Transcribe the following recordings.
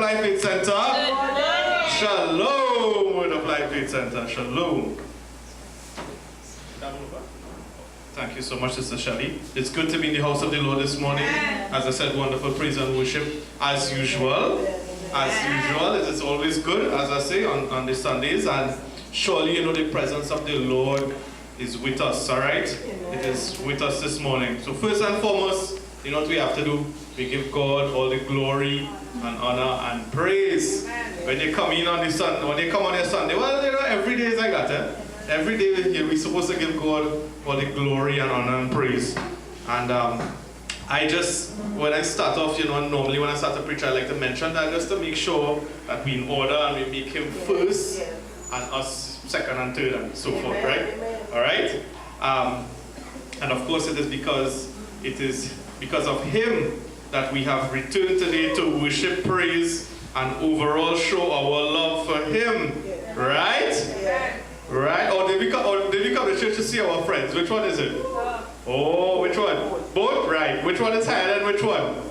Life Faith Center. Shalom, Word of Life Faith Center. Shalom. Thank you so much, Sister Shelley. It's good to be in the house of the Lord this morning. As I said, wonderful praise and worship as usual. It is always good, as I say, on the Sundays. And surely, you know, the presence of the Lord is with us, all right? It is with us this morning. So first and foremost, you know what we have to do? We give God all the glory and honor and praise. When they come in on the Sunday, when they come on their Sunday, well, you know, every day is like that, eh? Every day we're supposed to give God all the glory and honor and praise. And I just, when I start off, you know, normally when I start to preach, I like to mention that just to make sure that we're in order and we make Him first and us second and third and so forth, right? All right? And of course it is because of Him that we have returned today to worship, praise, and overall show our love for Him, right? Right? Or did we come to church to see our friends? Which one is it? Oh, which one? Both? Right. Which one is higher than which one?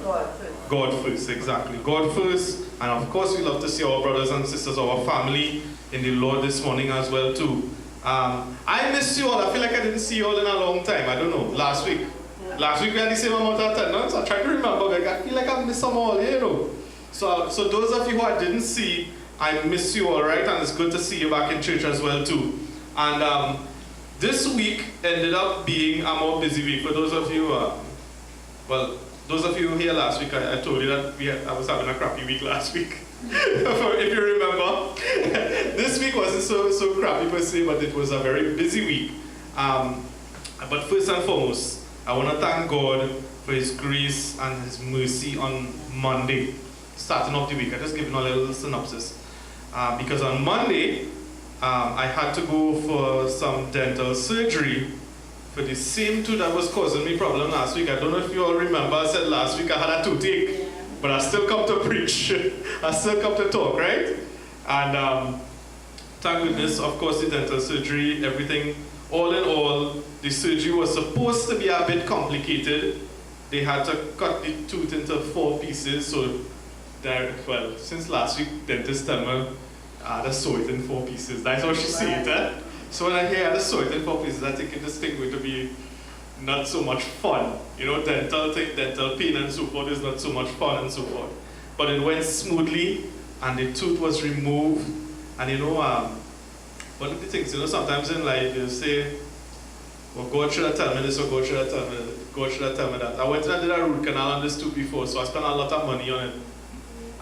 God first, exactly. God first. And of course we love to see our brothers and sisters, our family in the Lord this morning as well too. I missed you all. I feel like I didn't see you all in a long time. I don't know. Last week we had the same amount of attendance. I try to remember. Like, I feel like I missed some all, you know. So those of you who I didn't see, I miss you all, right? And it's good to see you back in church as well too. And this week ended up being a more busy week. For those of you, those of you here last week, I told you that I was having a crappy week last week. If you remember. This week wasn't so crappy per se, but it was a very busy week. But first and foremost, I want to thank God for His grace and His mercy on Monday, starting off the week. I just give you a little synopsis. Because on Monday, I had to go for some dental surgery for the same tooth that was causing me problem last week. I don't know if you all remember, I said last week I had a toothache, but I still come to preach. I still come to talk, right? And thank goodness, of course, the dental surgery, everything, all in all, the surgery was supposed to be a bit complicated. They had to cut the tooth into 4 pieces, so well, since last week, dentist tell me I had to sew it in 4 pieces. That's how she said it, eh? So when I hear I had to sew it in 4 pieces, I think this thing going to be not so much fun. You know, dental pain and so forth is not so much fun and so forth. But it went smoothly, and the tooth was removed. And you know, one of the things, you know, sometimes in life you say, well, God should have told me this, or God should have told me that. God should have told me that. I went and did a root canal on this tooth before, so I spent a lot of money on it.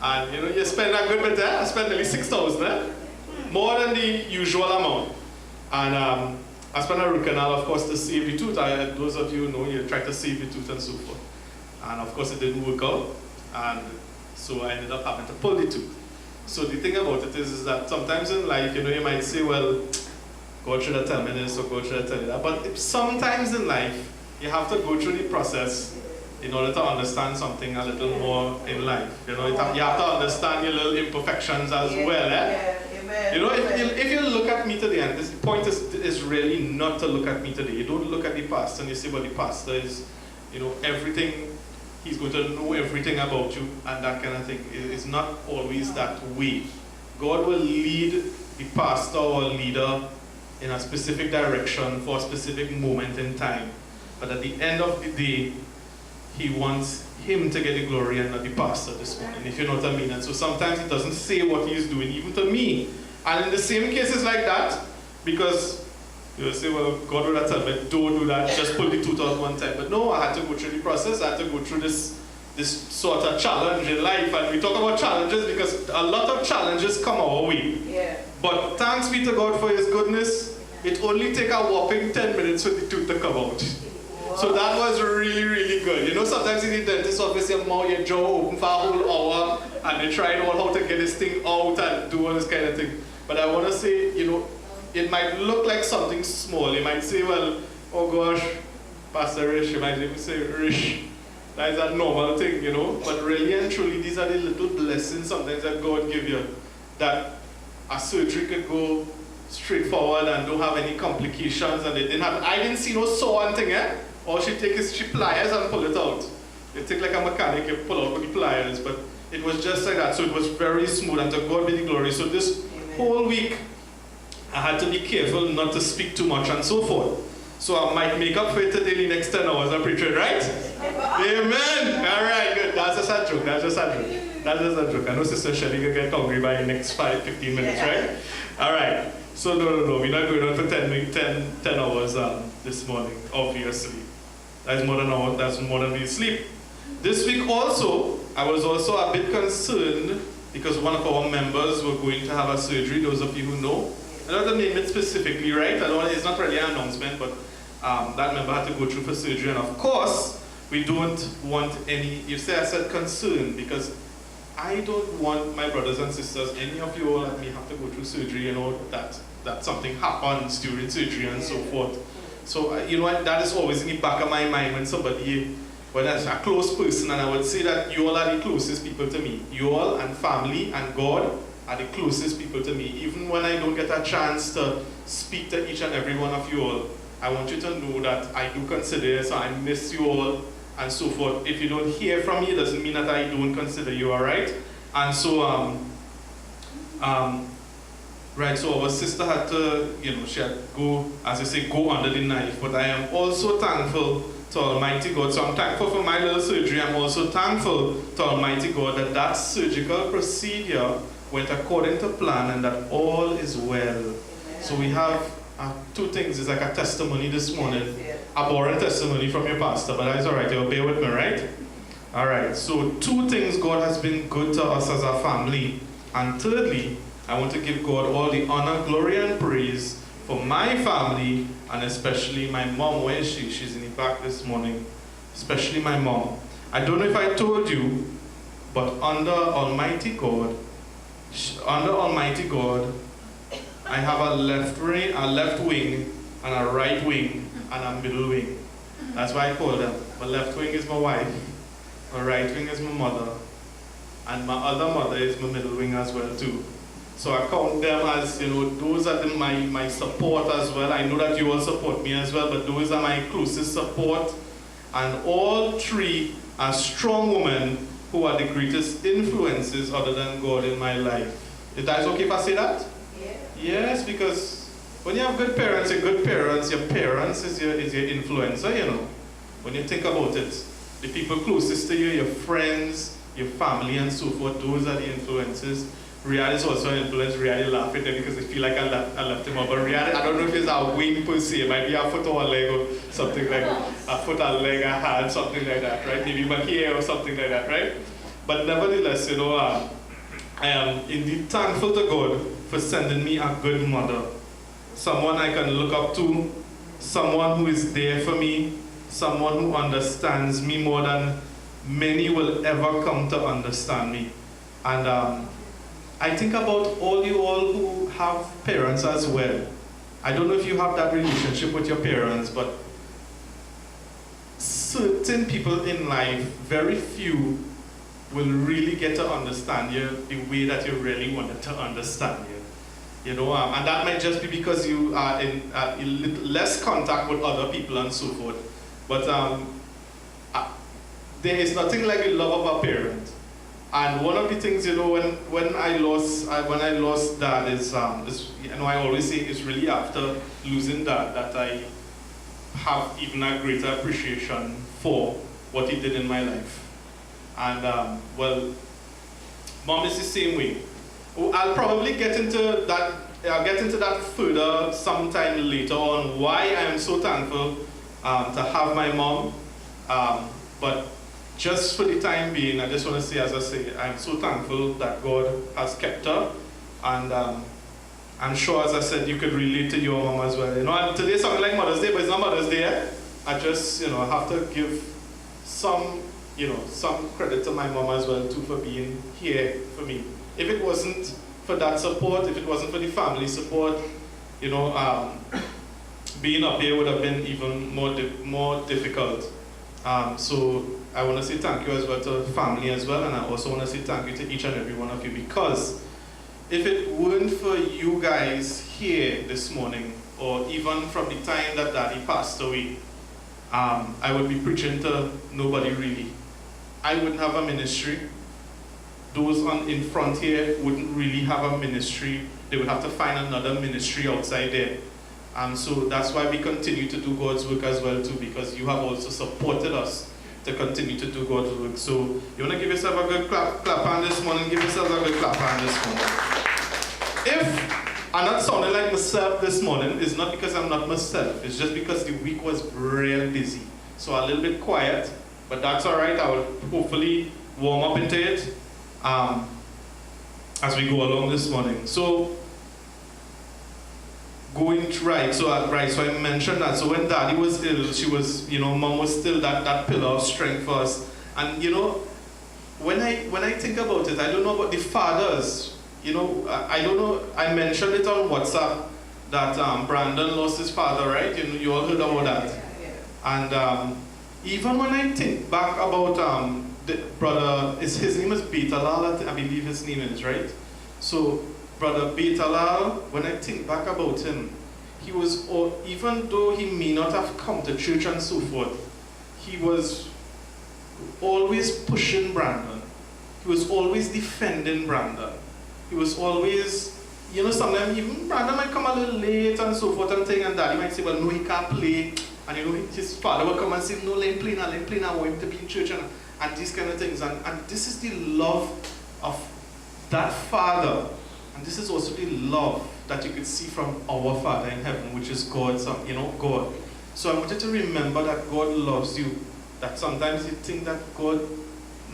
And you know, you spend a good bit there. I spent nearly 6,000 there, more than the usual amount. And I spent a root canal, of course, to save the tooth. Those of you know, you try to save the tooth and so forth. And of course, it didn't work out. And so I ended up having to pull the tooth. So the thing about it is that sometimes in life, you know, you might say, well, God should have told me this or God should have told me that. But sometimes in life, you have to go through the process in order to understand something a little more in life. You know, you have to understand your little imperfections as well. Eh? You know, if you look at me today, and this point is really not to look at me today. You don't look at the pastor and you say, well, the pastor is, you know, everything, he's going to know everything about you and that kind of thing. It's not always that way. God will lead the pastor or leader in a specific direction for a specific moment in time. But at the end of the day, He wants him to get the glory and not the pastor this morning, if you know what I mean. And so sometimes He doesn't say what He is doing, even to me. And in the same cases like that, because you'll say, well, God would have told me, don't do that, just pull the tooth out one time. But no, I had to go through the process. I had to go through this sort of challenge in life. And we talk about challenges because a lot of challenges come our way. Yeah. But thanks be to God for His goodness. It only takes a whopping 10 minutes for the tooth to come out. So that was really, really good. You know, sometimes in the dentist office, your jaw open for a whole hour, and they try to know how to get this thing out and do all this kind of thing. But I want to say, you know, it might look like something small. You might say, well, oh gosh, Pastor Rish, you might even say, Rish, that is a normal thing, you know. But really and truly, these are the little blessings sometimes that God give you, that a surgery could go straightforward and don't have any complications, and I didn't see no sewing thing, eh? All she take is pliers and pull it out. You take like a mechanic, you pull out with the pliers, but It was just like that. So it was very smooth, and to God be the glory. So this whole week, I had to be careful not to speak too much and so forth. So I might make up for it today the next 10 hours of preaching, right? Amen. All right, good. That's just a joke. That's just a joke. That's just a joke. I know Sister Shelley will get hungry by the next 15 minutes, right? All right. So no. We're not going on for 10 hours this morning, obviously. That's more than we sleep. This week also, I was also a bit concerned because one of our members were going to have a surgery. Those of you who know, I don't have to name it specifically, right? It's not really an announcement, but that member had to go through for surgery. And of course, we don't want any, you say I said concern, because I don't want my brothers and sisters, any of you all that may have to go through surgery, that something happens during surgery and so forth. So, you know what, that is always in the back of my mind when somebody, when that's a close person, and I would say that you all are the closest people to me. You all and family and God are the closest people to me. Even when I don't get a chance to speak to each and every one of you all, I want you to know that I do consider you, so I miss you all and so forth. If you don't hear from me, it doesn't mean that I don't consider you, all right? And so, right, so our sister had to, she had to go, as I say, go under the knife. But I am also thankful to Almighty God. So I'm thankful for my little surgery. I'm also thankful to Almighty God that that surgical procedure went according to plan and that all is well. Amen. So we have two things. It's like a testimony this morning. Yes. A boring testimony from your pastor, but that's all right. You'll bear with me, right? All right. So two things. God has been good to us as a family. And thirdly, I want to give God all the honor, glory, and praise for my family, and especially my mom. Where is she? She's in the back this morning. Especially my mom. I don't know if I told you, but under Almighty God, I have a left wing, and a right wing, and a middle wing. That's why I call them. My left wing is my wife, my right wing is my mother, and my other mother is my middle wing as well too. So I count them as, those are my support as well. I know that you all support me as well, but those are my closest support. And all three are strong women who are the greatest influences other than God in my life. Is that okay if I say that? Yeah. Yes, because when you have good parents, your parents is your influencer, When you think about it, the people closest to you, your friends, your family and so forth, those are the influences. Riyadh is also an influence. Riyadh laugh at them because they feel like I left him up. But Riyadh, I don't know if it's a wing per se. It might be a foot or a leg or something like that. A foot, a leg, a hand, something like that, right? Maybe my hair or something like that, right? But nevertheless, I am indeed thankful to God for sending me a good mother. Someone I can look up to, someone who is there for me, someone who understands me more than many will ever come to understand me. And I think about all you all who have parents as well. I don't know if you have that relationship with your parents, but certain people in life, very few, will really get to understand you the way that you really wanted to understand you. And that might just be because you are in a little less contact with other people and so forth. But there is nothing like the love of a parent. And one of the things, when I lost Dad is I always say it's really after losing Dad that I have even a greater appreciation for what he did in my life. And Mom is the same way. I'll probably get into that. I'll get into that further sometime later on. Why I am so thankful to have my mom, but. Just for the time being, I just want to say, as I say, I'm so thankful that God has kept her. And I'm sure, as I said, you could relate to your mom as well. And today is something like Mother's Day, but it's not Mother's Day. I just, have to give some credit to my mom as well, too, for being here for me. If it wasn't for that support, if it wasn't for the family support, being up here would have been even more difficult. So I want to say thank you as well to family as well, and I also want to say thank you to each and every one of you, because if it weren't for you guys here this morning, or even from the time that Daddy passed away, I would be preaching to nobody really. I wouldn't have a ministry. those in front here wouldn't really have a ministry. They would have to find another ministry outside there. And so that's why we continue to do God's work as well too, because you have also supported us to continue to do God's work. So you want to give yourself a good clap hand this morning, give yourself a good clap hand this morning. If I'm not sounding like myself this morning, it's not because I'm not myself, it's just because the week was real busy. So a little bit quiet, but that's all right. I will hopefully warm up into it as we go along this morning. So so I mentioned that. So when Daddy was ill, she was, Mom was still that pillar of strength for us. And when I think about it, I don't know about the fathers. I don't know. I mentioned it on WhatsApp that Brandon lost his father, right? You all heard about that. And even when I think back about the brother, his name is Betalal, I believe his name is, right? So Brother Betalal, when I think back about him, he was, even though he may not have come to church and so forth, he was always pushing Brandon. He was always defending Brandon. He was always, sometimes even Brandon might come a little late and so forth and thing, and Daddy might say, well, no, he can't play. And his father would come and say, no, let him play now, I want him to be in church, and these kind of things. And this is the love of that father. And this is also the love that you could see from our Father in heaven, which is God. So I want you to remember that God loves you. That sometimes you think that God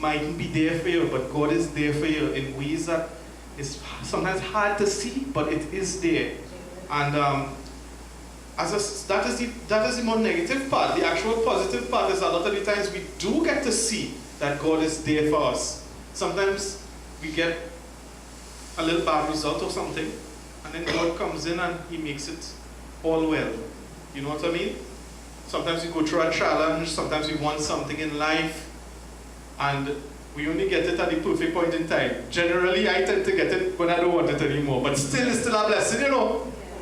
mightn't be there for you, but God is there for you in ways that is sometimes hard to see, but it is there. And that is the more negative part. The actual positive part is a lot of the times we do get to see that God is there for us. Sometimes we get a little bad result or something, and then God comes in and He makes it all well. You know what I mean? Sometimes we go through a challenge, sometimes we want something in life, and we only get it at the perfect point in time. Generally, I tend to get it when I don't want it anymore, but still, it's still a blessing,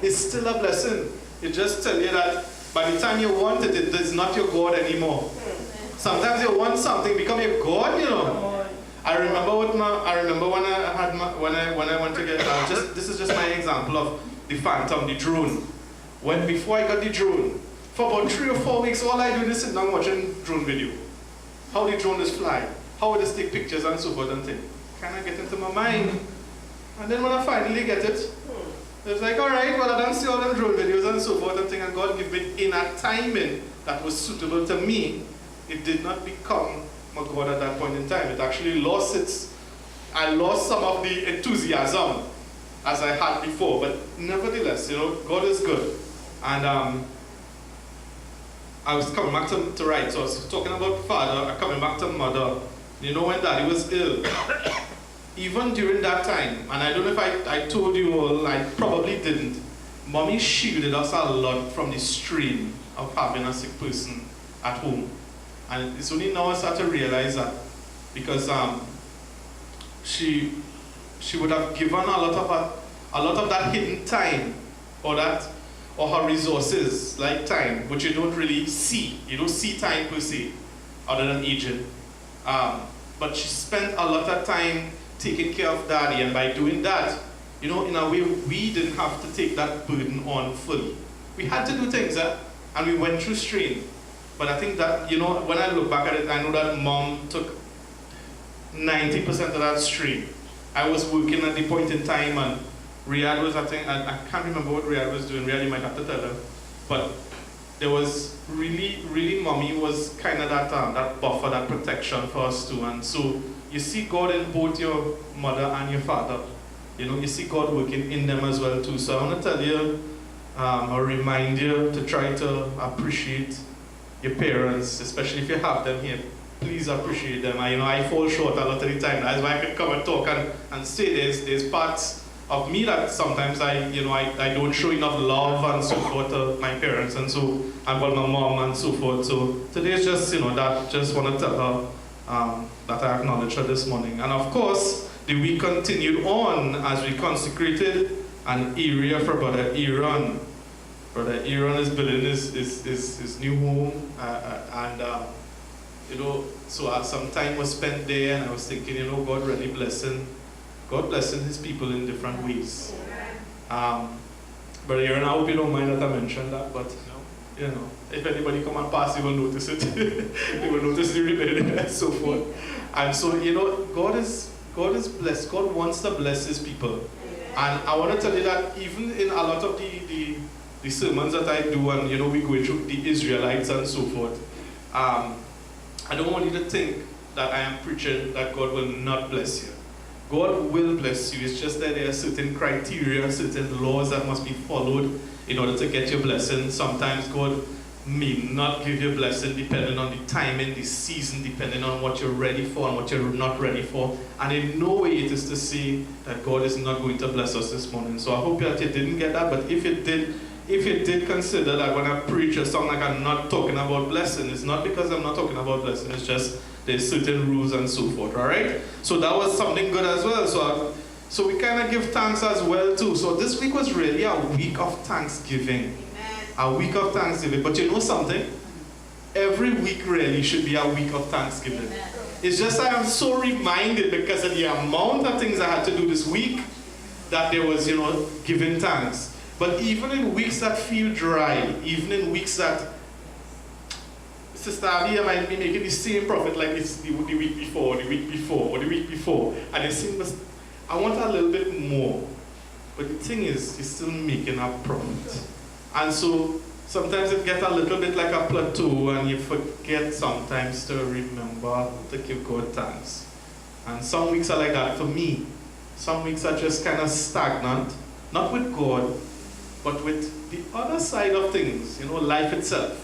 It's still a blessing. It just tells you that by the time you want it, it is not your God anymore. Sometimes you want something, become your God, I remember when I went to get this is just my example of the Phantom, the drone. Before I got the drone, for about 3 or 4 weeks, all I do is sit down watching drone video. How the drone is fly, how it is take pictures and so forth and things. Kind of get into my mind. And then when I finally get it, it's like, all right, well, I don't see all them drone videos and so forth and things, and God give me in a timing that was suitable to me. It did not become my God at that point in time. It actually I lost some of the enthusiasm as I had before, but nevertheless, God is good. And I was coming back to right, so I was talking about father, coming back to mother. When Daddy was ill, even during that time, and I don't know if I told you all, I probably didn't, Mommy shielded us a lot from the strain of having a sick person at home. And it's only now I start to realize that, because she would have given a lot of that hidden time, or her resources, like time, which you don't really see. You don't see time per se, other than aging. But she spent a lot of time taking care of Daddy, and by doing that, in a way, we didn't have to take that burden on fully. We had to do things, and we went through strain. But I think that, when I look back at it, I know that Mom took 90% of that strain. I was working at the point in time, and Riyadh was, I can't remember what Riyadh was doing. Riyadh, you might have to tell her. But there was really, Mommy was kind of that buffer, that protection for us too. And so you see God in both your mother and your father. You see God working in them as well too. So I want to tell you, or remind you to try to appreciate your parents, especially if you have them here. Please appreciate them. I fall short a lot of the time. That's why I can come and talk and say there's parts of me that sometimes I don't show enough love and so forth to my parents and my mom and so forth. So today's just that just want to tell her that I acknowledge her this morning. And of course, the week continued on as we consecrated an area for Brother Aaron. Brother Aaron is building his new home, and so some time was spent there, and I was thinking, God blessing His people in different ways. But here, and I hope you don't mind that I mentioned that, but if anybody come and pass, you will notice it. They will notice the ribbon and so forth. And so, God is blessed. God wants to bless His people. And I want to tell you that even in a lot of the sermons that I do, and we go through the Israelites and so forth, I don't want you to think that I am preaching that God will not bless you. God will bless you. It's just that there are certain criteria, certain laws that must be followed in order to get your blessing. Sometimes God may not give you a blessing depending on the timing, the season, depending on what you're ready for and what you're not ready for. And in no way it is to say that God is not going to bless us this morning. So I hope that you didn't get that, but if you did consider that when I preach, it sounds like I'm not talking about blessing. It's not because I'm not talking about blessing, it's just there's certain rules and so forth, all right? So that was something good as well. So we kind of give thanks as well too. So this week was really a week of Thanksgiving. Amen. A week of Thanksgiving. But you know something? Every week really should be a week of Thanksgiving. Amen. It's just I am so reminded because of the amount of things I had to do this week that there was, giving thanks. But even in weeks that feel dry, even in weeks that Sister Abby might be making the same profit like it's the week before, or the week before, and it seems I want a little bit more. But the thing is, you're still making a profit. And so sometimes it gets a little bit like a plateau, and you forget sometimes to remember to give God thanks. And some weeks are like that for me. Some weeks are just kind of stagnant, not with God, but with the other side of things, life itself.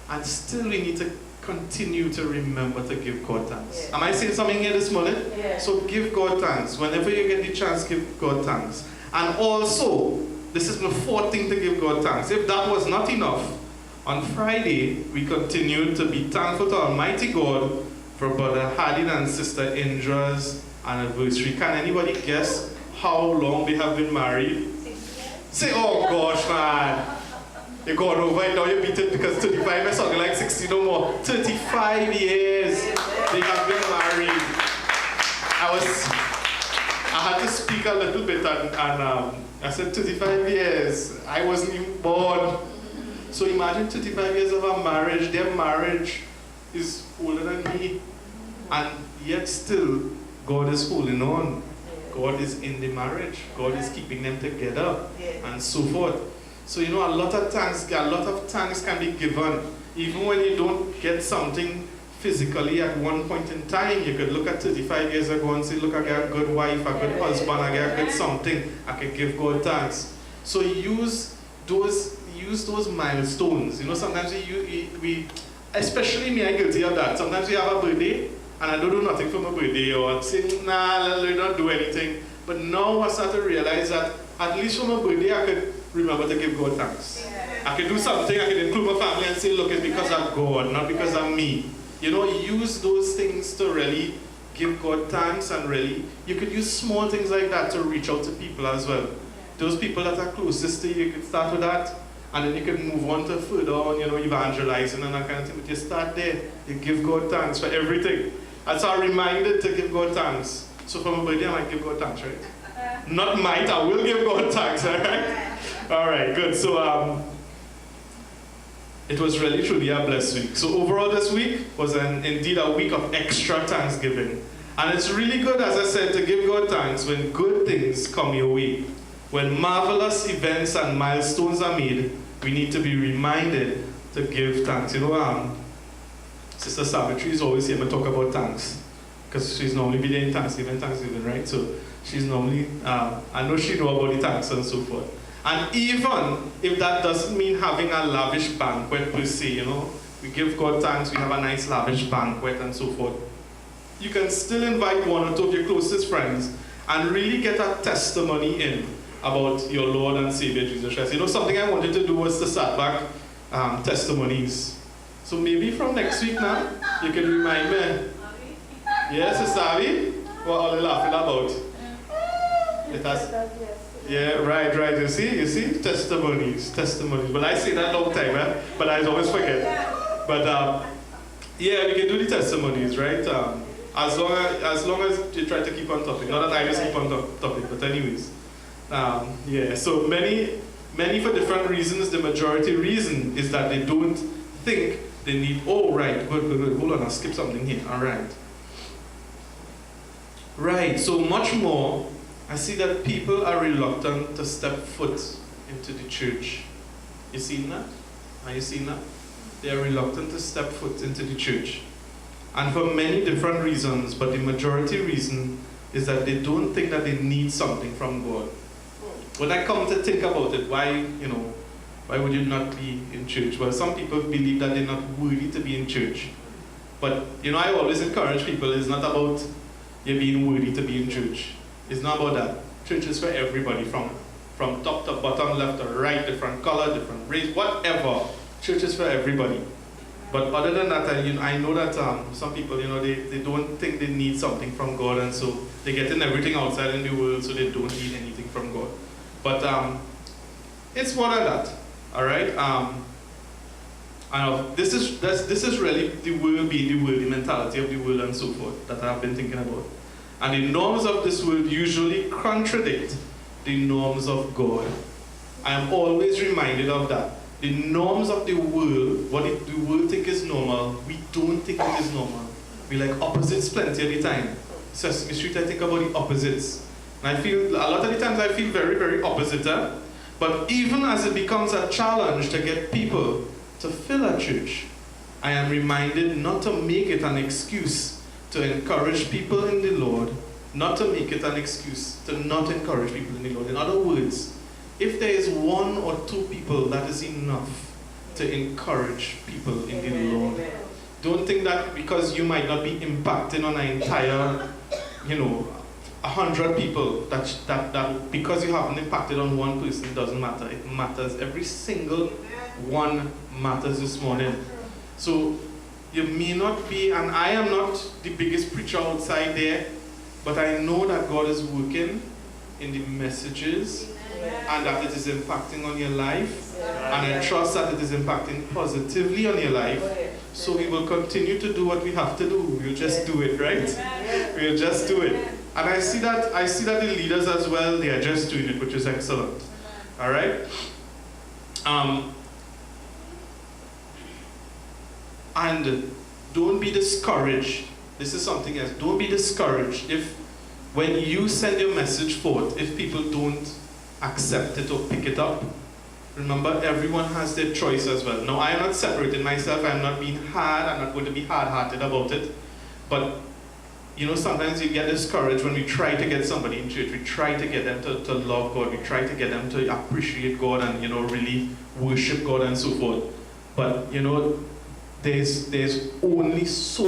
And still we need to continue to remember to give God thanks. Yeah. Am I saying something here this morning? Yeah. So give God thanks. Whenever you get the chance, give God thanks. And also, this is the fourth thing to give God thanks. If that was not enough, on Friday, we continued to be thankful to Almighty God for Brother Hardin and Sister Indra's anniversary. Can anybody guess how long they have been married? 6 years. Say, oh gosh, man. You got over it now, you beat it because 35 is something like 60 no more. 35 years they have been married. I had to speak a little bit and I said 35 years. I wasn't even born. So imagine 35 years of a marriage. Their marriage is older than me. And yet still, God is holding on. God is in the marriage. God is keeping them together and so forth. So a lot of thanks can be given. Even when you don't get something physically at one point in time, you could look at 35 years ago and say, look, I got a good wife, a good husband, I got a good something, I can give God thanks. So use those milestones. Sometimes we especially me, I'm guilty of that. Sometimes we have a birthday and I don't do nothing for my birthday, or say, nah, let not do anything. But now I start to realize that at least for my birthday I could remember to give God thanks. I can do something, I can include my family and say, look, it's because of God, not because of me. Use those things to really give God thanks, and really, you could use small things like that to reach out to people as well. Those people that are closest to you, you could start with that, and then you can move on to further on, evangelizing and that kind of thing. But you start there, you give God thanks for everything. And so I'm reminded to give God thanks. So for my birthday, I might give God thanks, right? Not might, I will give God thanks, all right? All right, good. So it was really truly a blessed week. So overall this week was indeed a week of extra Thanksgiving. And it's really good, as I said, to give God thanks when good things come your way. When marvelous events and milestones are made, we need to be reminded to give thanks. Sister Savitri is always here to talk about thanks, because she's normally been in Thanksgiving, right? So she's normally, I know she knows about the thanks and so forth. And even if that doesn't mean having a lavish banquet per se, we give God thanks, we have a nice lavish banquet and so forth. You can still invite one or two of your closest friends and really get a testimony in about your Lord and Savior Jesus Christ. Something I wanted to do was to start back testimonies. So maybe from next week now, you can remind me. Yes, Sister Abby? What are you laughing about? It has. Yeah, right. You see? Testimonies. But I say that all the time, but I always forget. But Yeah, we can do the testimonies, right? As long as you try to keep on topic. Not that I just keep on topic, but anyways. Yeah, so many for different reasons. The majority reason is that they don't think they need, oh, right, good. Hold on, I'll skip something here. All right. Right, so much more, I see that people are reluctant to step foot into the church. You seen that? Are you seeing that? They are reluctant to step foot into the church. And for many different reasons, but the majority reason is that they don't think that they need something from God. When I come to think about it, why would you not be in church? Well, some people believe that they're not worthy to be in church. But, I always encourage people, it's not about you being worthy to be in church. It's not about that. Church is for everybody, from top to bottom, left to right, different color, different race, whatever. Church is for everybody. But other than that, I know that some people, they don't think they need something from God, and so they're getting everything outside in the world, so they don't need anything from God. But it's more than that, all right? I know this is really the world being the world, the mentality of the world and so forth that I've been thinking about. And the norms of this world usually contradict the norms of God. I am always reminded of that. The norms of the world, what the world think is normal, we don't think it is normal. We like opposites plenty of the time. Sesame Street, I think about the opposites. And I feel, a lot of the times I feel very, very opposite. But even as it becomes a challenge to get people to fill a church, I am reminded not to make it an excuse to encourage people in the Lord, not to make it an excuse to not encourage people in the Lord. In other words, if there is one or two people, that is enough to encourage people in the Lord. Don't think that because you might not be impacting on an entire, 100 people, that because you haven't impacted on one person, it doesn't matter. It matters. Every single one matters this morning. So you may not be, and I am not the biggest preacher outside there, but I know that God is working in the messages and that it is impacting on your life, and I trust that it is impacting positively on your life. So we will continue to do what we have to do. We'll just do it, right? We'll just do it. And I see that the leaders as well, they are just doing it, which is excellent. All right? And don't be discouraged. This is something else. Don't be discouraged if when you send your message forth, if people don't accept it or pick it up. Remember, everyone has their choice as well. Now, I am not separating myself. I'm not being hard. I'm not going to be hard-hearted about it. But, sometimes you get discouraged when we try to get somebody in church. We try to get them to love God. We try to get them to appreciate God and, really worship God and so forth. But, there's only so